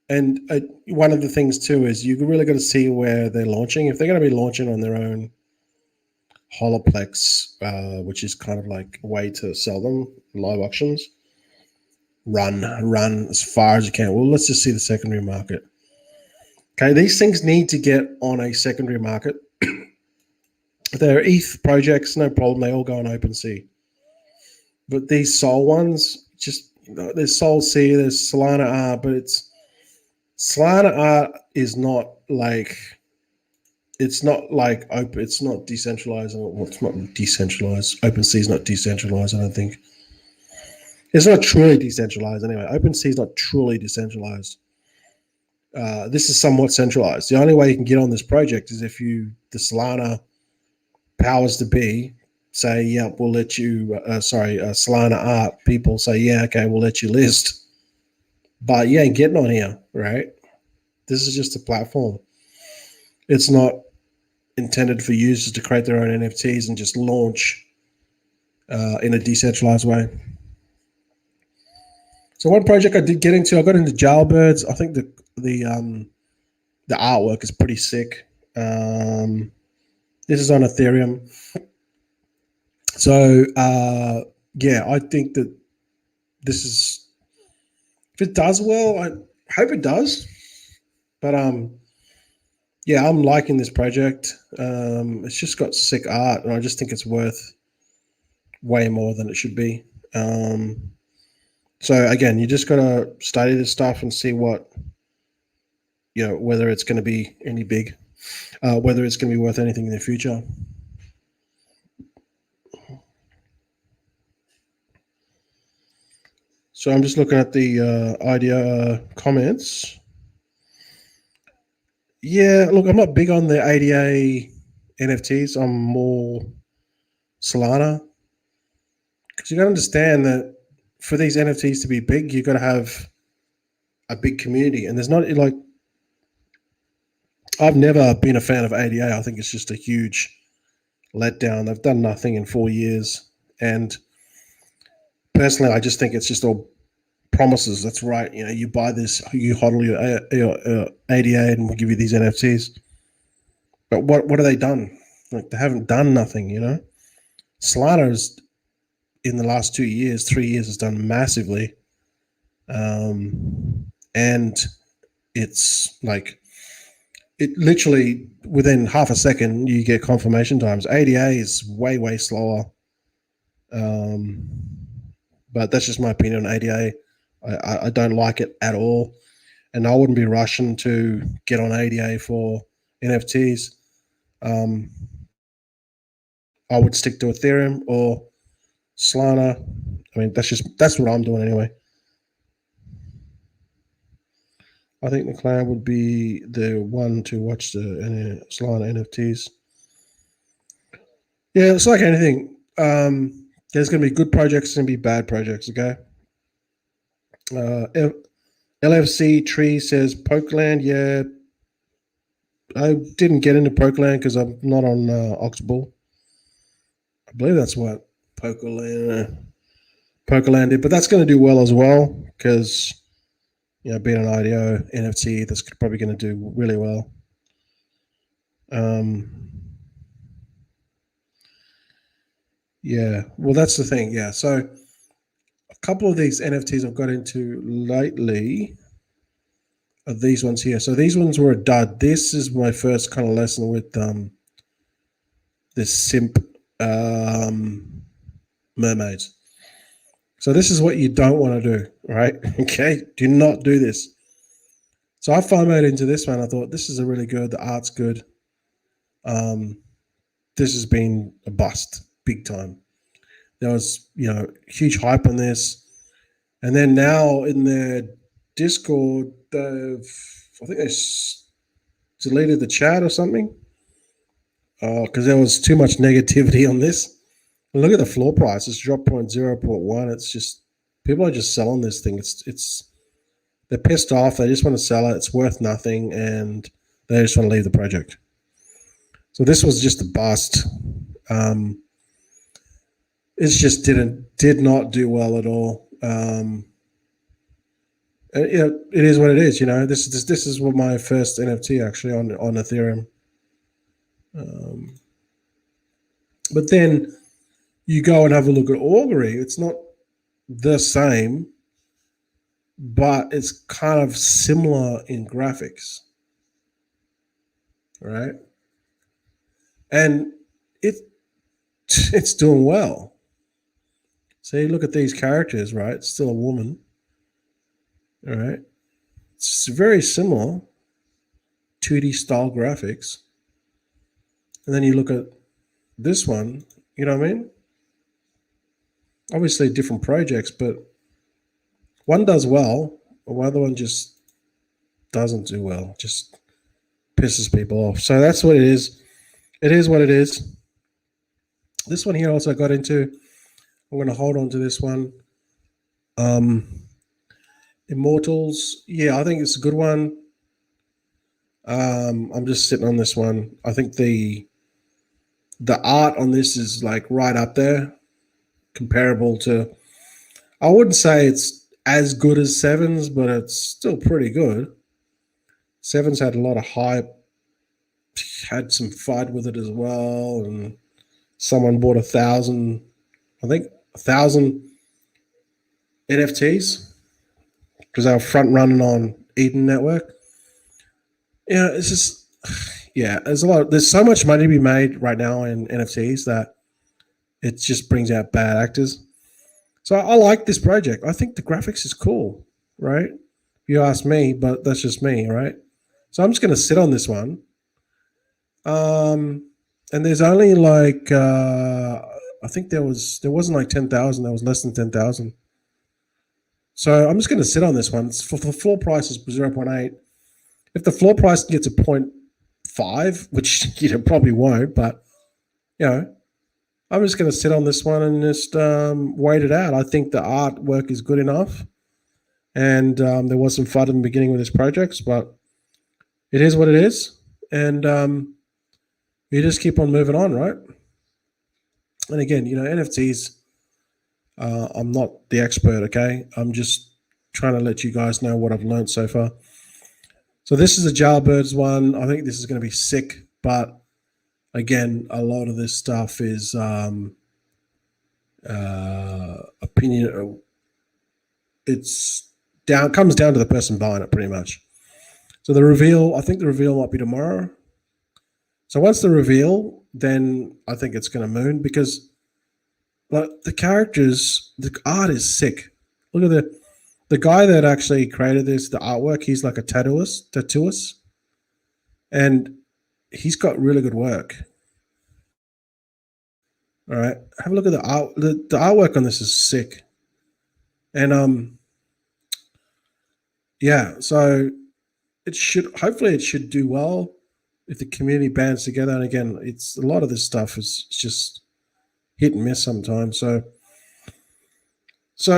And one of the things too is you really got to see where they're launching. If they're going to be launching on their own Holoplex, which is kind of like a way to sell them live auctions, run as far as you can. Well, let's just see the secondary market. Okay, these things need to get on a secondary market. They're ETH projects, no problem. They all go on OpenSea. But these Sol ones, there's Sol C, there's Solana R, but Solana R is not like, it's not like open. It's not decentralized. Well, it's not decentralized. OpenSea is not decentralized, I don't think. It's not truly decentralized anyway. OpenSea is not truly decentralized. This is somewhat centralized. The only way you can get on this project is if the Solana powers to be say, yeah, we'll let you, Solana art people say, yeah, okay, we'll let you list. But you ain't getting on here, right? This is just a platform. It's not intended for users to create their own NFTs and just launch in a decentralized way. So one project I did get into, I got into Jailbirds. I think the artwork is pretty sick. This is on Ethereum. So I think that this is, if it does well, hope it does. But yeah, I'm liking this project. It's just got sick art, and I just think it's worth way more than it should be. So again, you just gotta study this stuff and see what whether it's going to be any big, whether it's going to be worth anything in the future. So I'm just looking at the IDO comments. Yeah, look, I'm not big on the ADA NFTs. I'm more Solana, because you got to understand that for these NFTs to be big, you got to have a big community, and there's not like I've never been a fan of ADA. I think it's just a huge letdown. They've done nothing in 4 years, and personally, I just think it's just all promises. That's right. You buy this, you hodl your ADA, and we'll give you these NFTs. But what have they done? Like, they haven't done nothing. Solana's in the last 2 years, 3 years has done massively, and it's like it literally within half a second you get confirmation times. ADA is way slower, but that's just my opinion on ADA. I don't like it at all, and I wouldn't be rushing to get on ADA for NFTs. I would stick to Ethereum or Solana. I mean, that's what I'm doing anyway. I think the clan would be the one to watch the Solana NFTs. Yeah, it's like anything. There's going to be good projects and be bad projects. Okay. LFC Tree says Pokeland. Yeah, I didn't get into Pokeland because I'm not on Oxbow. I believe that's what Pokeland did, but that's going to do well as well because being an IDO NFT, that's probably going to do really well. Yeah, well, that's the thing. Yeah, so a couple of these NFTs I've got into lately are these ones here. So these ones were a dud. This is my first kind of lesson with this simp mermaids. So this is what you don't want to do, right? Okay, do not do this. So I FOMOed into this one. I thought this is a really good. The art's good. This has been a bust, big time. There was huge hype on this, and then now in their Discord, I think they deleted the chat or something because there was too much negativity on this. And look at the floor price; it's dropped 0.1. It's just people are just selling this thing. It's they're pissed off. They just want to sell it. It's worth nothing, and they just want to leave the project. So this was just a bust. It just did not do well at all. It is what it is. This is what my first NFT actually on Ethereum. But then you go and have a look at Augury. It's not the same, but it's kind of similar in graphics, right? And it's doing well. So you look at these characters, right? It's still a woman, all right? It's very similar, 2D style graphics. And then you look at this one, you know what I mean? Obviously different projects, but one does well, the other one just doesn't do well, just pisses people off. So that's what it is. It is what it is. This one here also got into, I'm going to hold on to this one. Immortals, yeah, I think it's a good one. I'm just sitting on this one. I think the art on this is like right up there, comparable to, I wouldn't say it's as good as Sevens, but it's still pretty good. Sevens had a lot of hype, had some fight with it as well, and someone bought 1,000, I think 1,000 NFTs because they were front running on Eden network. Yeah, it's just yeah. There's so much money to be made right now in NFTs that it just brings out bad actors. So I like this project. I think the graphics is cool, right? If you ask me, but that's just me, right? So I'm just going to sit on this one. And there's only like I think there wasn't like 10,000. There was less than 10,000. So I'm just going to sit on this one. For the floor price is 0.8. If the floor price gets a 0.5, which probably won't, but you know, I'm just going to sit on this one and just wait it out. I think the artwork is good enough, and there was some fun in the beginning with this project, but it is what it is, and you just keep on moving on, right? And again, NFTs. I'm not the expert, okay? I'm just trying to let you guys know what I've learned so far. So this is a Jailbirds one. I think this is going to be sick, but again, a lot of this stuff is opinion. Comes down to the person buying it, pretty much. So I think the reveal might be tomorrow. So once the reveal, then I think it's going to moon because the characters, the art is sick. Look at the guy that actually created this, the artwork. He's like a tattooist, and he's got really good work. All right, have a look at the art. The artwork on this is sick, and yeah. So hopefully it should do well if the community bands together. And again, it's a lot of this stuff is just hit and miss sometimes. So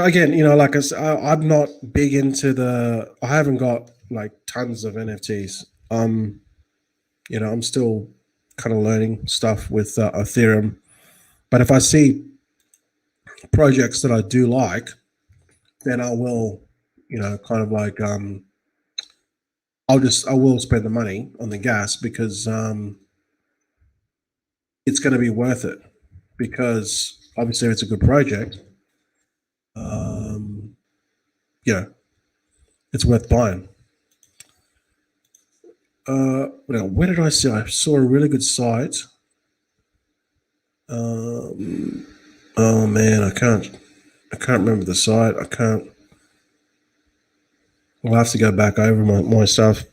again, like I said, I'm not big into I haven't got like tons of NFTs. I'm still kind of learning stuff with Ethereum. But if I see projects that I do like, then I will, kind of like I will spend the money on the gas because it's going to be worth it. Because obviously, if it's a good project, it's worth buying. Where did I see? I saw a really good site. Oh man, I can't remember the site. I can't. I'll have to go back over my stuff.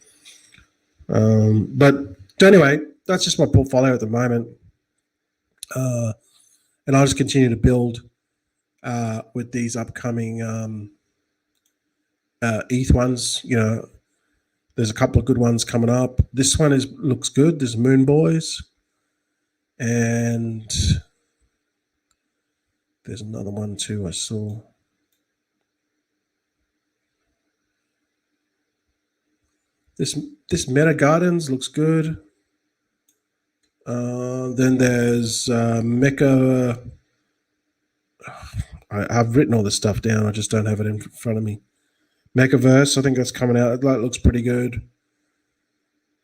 But anyway, that's just my portfolio at the moment. And I'll just continue to build with these upcoming ETH ones. There's a couple of good ones coming up. This one looks good. There's Moon Boys, and there's another one too I saw. This Meta Gardens looks good. Then there's Mecha. I've written all this stuff down. I just don't have it in front of me. Mechaverse, I think that's coming out. That looks pretty good.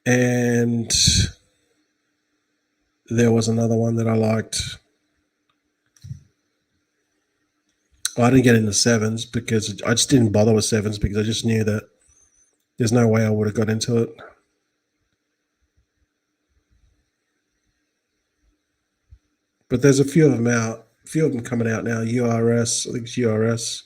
And there was another one that I liked. I didn't get into sevens because I just didn't bother with sevens because I just knew that there's no way I would have got into it. But there's a few of them out. A few of them coming out now. URS, I think it's URS.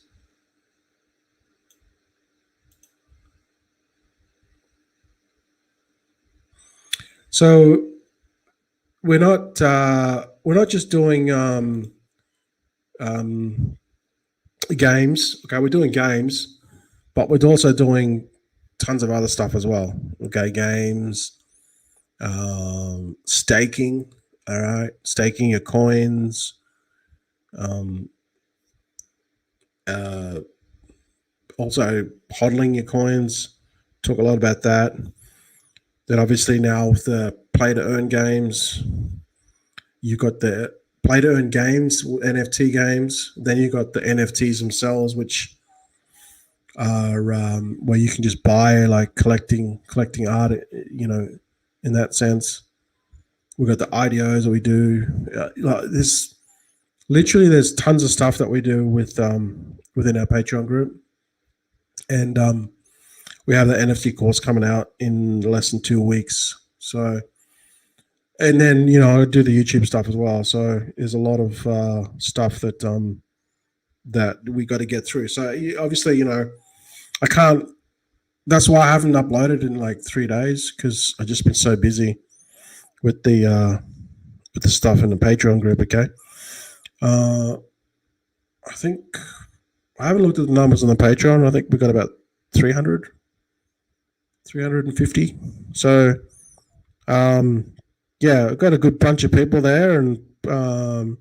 So we're not just doing games. Okay, we're doing games, but we're also doing tons of other stuff as well. Okay, games, staking. All right, staking your coins. Also hodling your coins. Talk a lot about that. Then obviously now with the play to earn games, you got the play to earn games, NFT games. Then you got the NFTs themselves, which are where you can just buy, like collecting art. In that sense, we've got the IDOs that we do. There's tons of stuff that we do with within our Patreon group, and we have the NFT course coming out in less than 2 weeks. So, and then I do the YouTube stuff as well. So there's a lot of stuff that that we got to get through. So obviously, I can't. That's why I haven't uploaded in like 3 days, because I've just been so busy with the stuff in the Patreon group. Okay, I think I haven't looked at the numbers on the Patreon. I think we got about 300, 350. So yeah, I've got a good bunch of people there, and a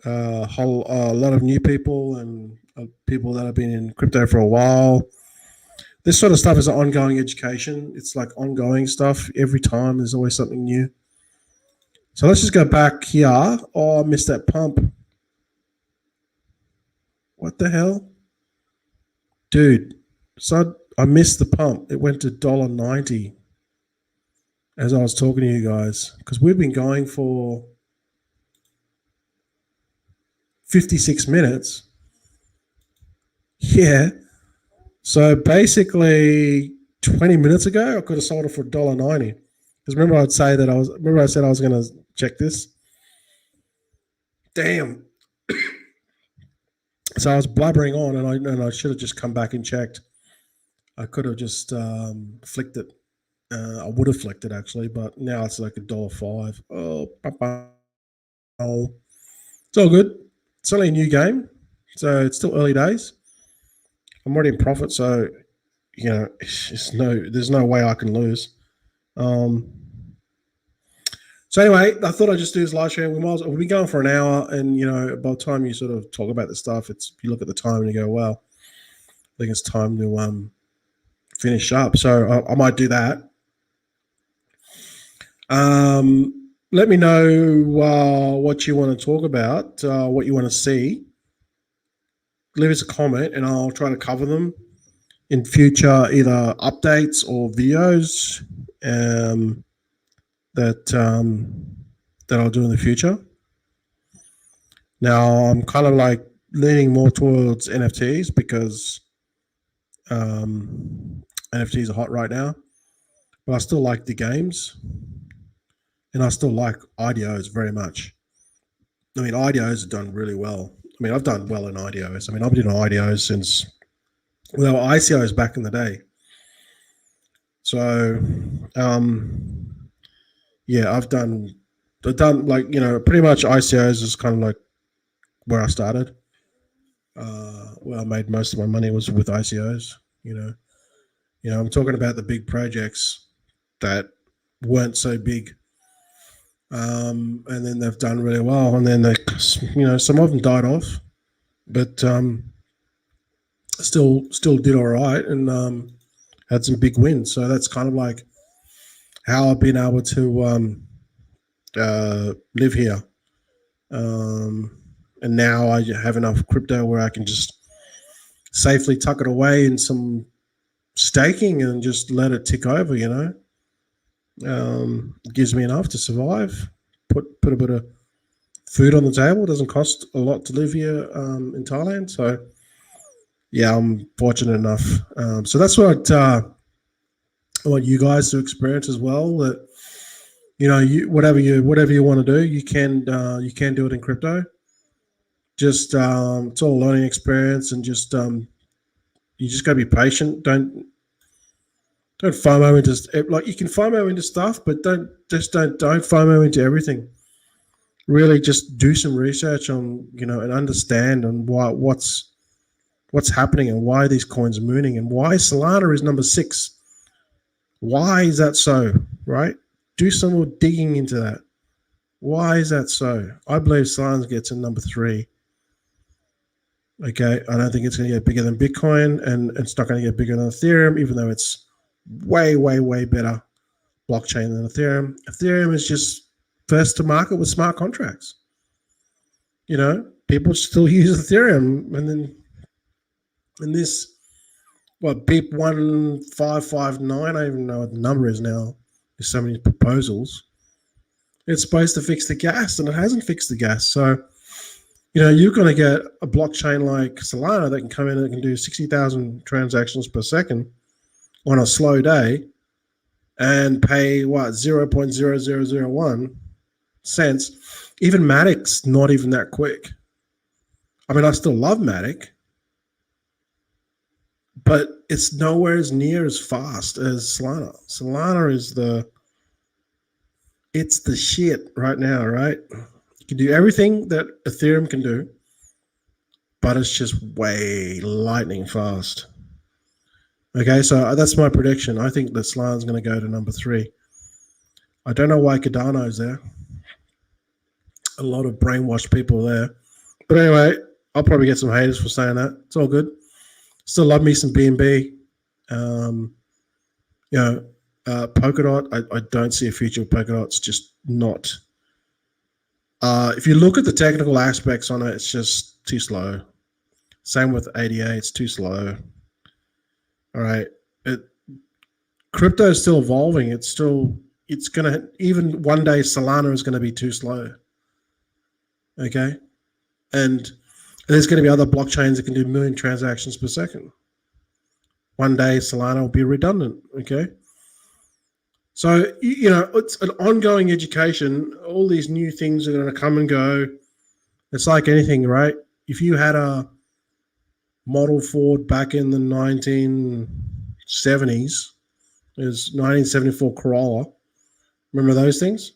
lot of new people, and people that have been in crypto for a while. This sort of stuff is ongoing education. It's like ongoing stuff. Every time there's always something new. So let's just go back here. Oh, I missed that pump. What the hell? Dude, so I missed the pump. It went to $1.90 as I was talking to you guys, because we've been going for 56 minutes. Yeah. So basically 20 minutes ago, I could have sold it for $1.90. Because remember I said I was going to check this. Damn. So I was blubbering on, and I should have just come back and checked. I could have just flicked it. I would have flicked it actually, but now it's like $1.05. Oh, it's all good. It's only a new game, so it's still early days. I'm already in profit, so there's no way I can lose. So anyway, I thought I'd just do this live stream. We'll be going for an hour, and by the time you sort of talk about the stuff, you look at the time and you go, "Well, I think it's time to finish up." So I might do that. Let me know what you want to talk about, what you want to see. Leave us a comment, and I'll try to cover them in future either updates or videos that I'll do in the future. Now I'm kind of like leaning more towards NFTs, because NFTs are hot right now, but I still like the games, and I still like IDOs very much. I mean, IDOs have done really well. I mean, I've done well in IDOs. I mean, I've been doing IDOs since they were ICOs back in the day. So, yeah, I've done like, pretty much ICOs is kind of like where I started. Where I made most of my money was with ICOs. I'm talking about the big projects that weren't so big. And then they've done really well, and then they, some of them died off, but still did all right, and had some big wins. So that's kind of like how I've been able to live here, and now I have enough crypto where I can just safely tuck it away in some staking and just let it tick over. It gives me enough to survive, put a bit of food on the table. It doesn't cost a lot to live here in Thailand. So yeah, I'm fortunate enough. So that's what I want you guys to experience as well, that whatever you want to do, you can do it in crypto. Just it's all a learning experience, and just you just gotta be patient. Don't FOMO into, like, you can FOMO into stuff, but don't FOMO into everything. Really, just do some research on and understand on what's happening, and why these coins are mooning, and why Solana is number 6. Why is that so? Right? Do some more digging into that. Why is that so? I believe Solana gets in number 3. Okay, I don't think it's going to get bigger than Bitcoin, and it's not going to get bigger than Ethereum, even though it's way, way, way better blockchain than Ethereum. Ethereum is just first to market with smart contracts. People still use Ethereum, and then this, BIP 1559, I don't even know what the number is now. There's so many proposals. It's supposed to fix the gas, and it hasn't fixed the gas. So, you're going to get a blockchain like Solana that can come in and can do 60,000 transactions per second. on a slow day and pay what 0.0001 cents. Even Matic's not even that quick. I mean, I still love Matic, but it's nowhere as near as fast as Solana. Solana is it's the shit right now, right? You can do everything that Ethereum can do, but it's just way lightning fast. Okay, so that's my prediction. I think that Solana's going to go to number 3. I don't know why Cardano's there. A lot of brainwashed people there. But anyway, I'll probably get some haters for saying that. It's all good. Still love me some BNB. Polkadot, I don't see a future with Polkadot. It's just not. If you look at the technical aspects on it, it's just too slow. Same with ADA, it's too slow. All right. Crypto is still evolving. It's going to, even one day Solana is going to be too slow. Okay. And there's going to be other blockchains that can do 1 million transactions per second. One day Solana will be redundant. Okay. So, it's an ongoing education. All these new things are going to come and go. It's like anything, right? If you had a Model Ford back in the 1970s, it was 1974 Corolla. Remember those things?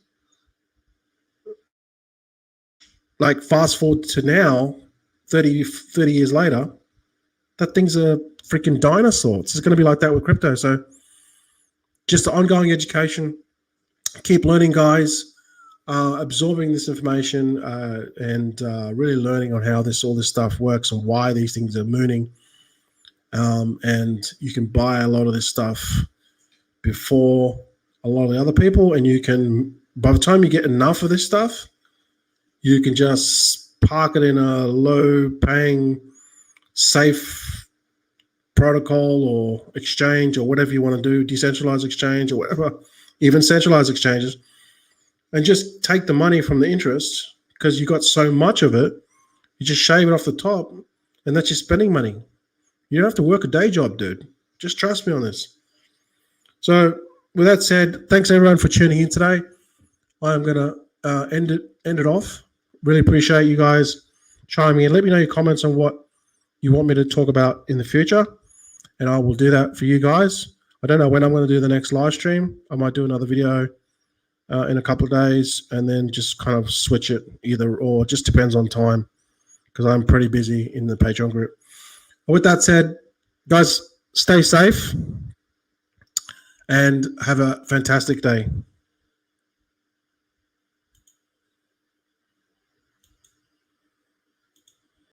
Like fast forward to now, 30 years later, that thing's a freaking dinosaur. It's going to be like that with crypto. So just the ongoing education, keep learning, guys, absorbing this information and really learning on how all this stuff works and why these things are mooning. And you can buy a lot of this stuff before a lot of the other people, and you can, by the time you get enough of this stuff, you can just park it in a low-paying, safe protocol or exchange or whatever you want to do, decentralized exchange or whatever, even centralized exchanges, and just take the money from the interest because you got so much of it. You just shave it off the top, and that's your spending money. You don't have to work a day job, dude. Just trust me on this. So with that said, thanks everyone for tuning in today. I'm going to end it off. Really appreciate you guys chiming in. Let me know your comments on what you want me to talk about in the future, and I will do that for you guys. I don't know when I'm going to do the next live stream. I might do another video in a couple of days and then just kind of switch it either or. Just depends on time because I'm pretty busy in the Patreon group. But with that said, guys, stay safe and have a fantastic day.